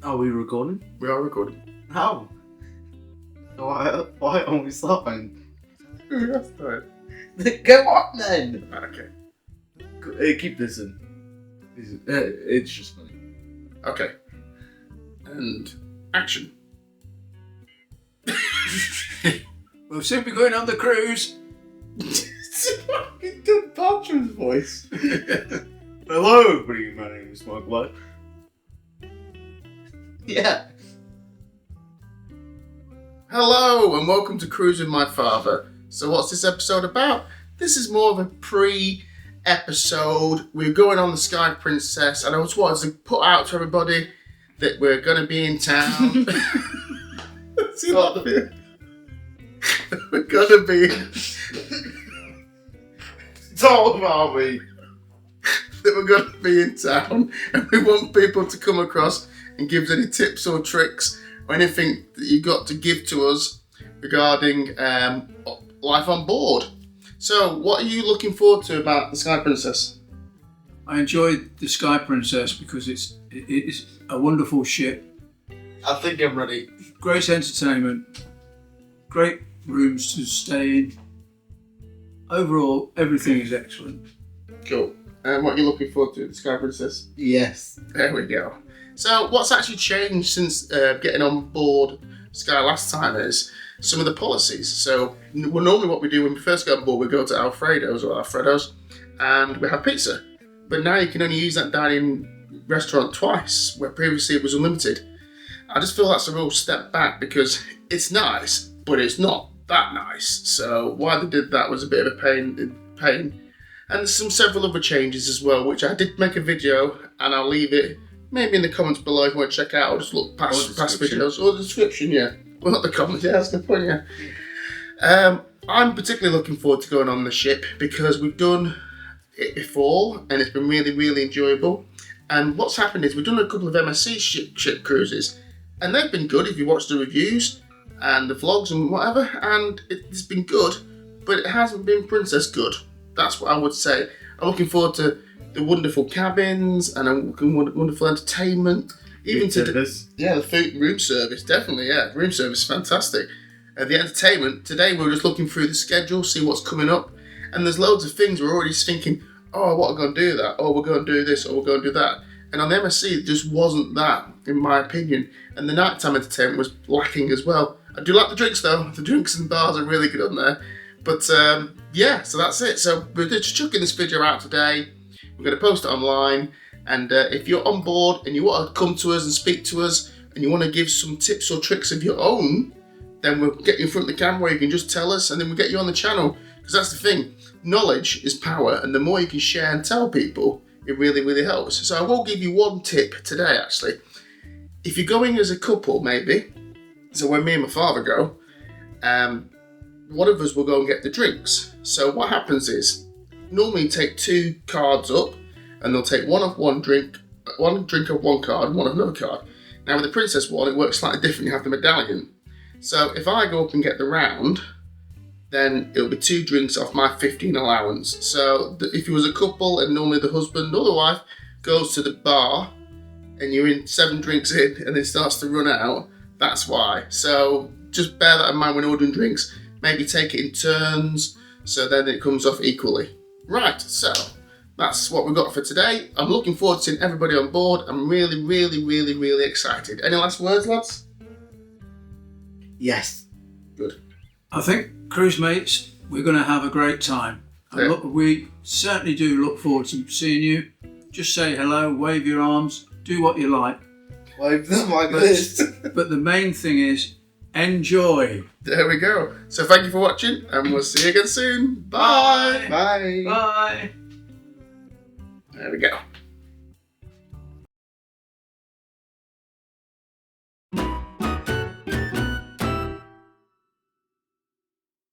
Are we recording? We are recording. How? Why aren't we starting? That's right. Go on then! Okay. Keep this in. It's just funny. Okay. And action. We'll soon be going on the cruise. It's a fucking good Bartram's voice. Hello, everybody. My name is Mark White. Yeah. Hello and welcome to Cruise with My Father. So what's this episode about? This is more of a pre-episode. We're going on the Sky Princess and I just wanted to put out to everybody that we're going to be in town. See what the... We're going to be... Told about me. That we're going to be in town and we want people to come across and give us any tips or tricks or anything that you've got to give to us regarding life on board. So, what are you looking forward to about the Sky Princess? I enjoyed the Sky Princess because it is a wonderful ship. I think I'm ready. Great entertainment, great rooms to stay in. Overall, everything is excellent. Cool. And what are you looking forward to, the Sky Princess? Yes. There we go. So, what's actually changed since getting on board Sky last time is some of the policies. So, normally what we do when we first go on board, we go to Alfredo's, and we have pizza. But now you can only use that dining restaurant twice, where previously it was unlimited. I just feel that's a real step back because it's nice, but it's not that nice. So, why they did that was a bit of a pain. And there's several other changes as well, which I did make a video, and I'll leave it maybe in the comments below if you want to check out, or just look past videos, or the description, yeah. Well, not the comments, yeah, that's a good point, yeah. I'm particularly looking forward to going on the ship because we've done it before, and it's been really, really enjoyable. And what's happened is we've done a couple of MSC ship cruises, and they've been good if you watch the reviews and the vlogs and whatever, and it's been good, but it hasn't been Princess good. That's what I would say. I'm looking forward to the wonderful cabins and a wonderful entertainment. Even to the food room service, definitely, yeah. Room service is fantastic. The entertainment, today we're just looking through the schedule, see what's coming up, and there's loads of things we're already thinking, oh, what are we going to do that? Oh, we're going to do this, or we're going to do that. And on the MSC, it just wasn't that, in my opinion. And the nighttime entertainment was lacking as well. I do like the drinks though. The drinks and bars are really good on there. But yeah, so that's it. So we're just chucking this video out today. We're going to post it online. And if you're on board and you want to come to us and speak to us and you want to give some tips or tricks of your own, then we'll get you in front of the camera where you can just tell us and then we'll get you on the channel. Because that's the thing. Knowledge is power. And the more you can share and tell people, it really, really helps. So I will give you one tip today, actually. If you're going as a couple, maybe, so when me and my father go, one of us will go and get the drinks. So what happens is, normally take two cards up, and they'll take one drink of one card and one of another card. Now with the Princess one, it works slightly different. You have the medallion. So if I go up and get the round, then it'll be 2 drinks off my 15 allowance. So if you was a couple and normally the husband or the wife goes to the bar, and you're in 7 drinks in, and it starts to run out, that's why. So just bear that in mind when ordering drinks. Maybe take it in turns, so then it comes off equally. Right, so that's what we've got for today. I'm looking forward to seeing everybody on board. I'm really, really, really, really excited. Any last words, lads? Yes. Good. I think, cruise mates, we're going to have a great time. And Yeah. look, we certainly do look forward to seeing you. Just say hello, wave your arms, do what you like. Wave them like this. But the main thing is, enjoy. There we go. So thank you for watching, and we'll see you again soon. Bye. Bye. Bye. There we go.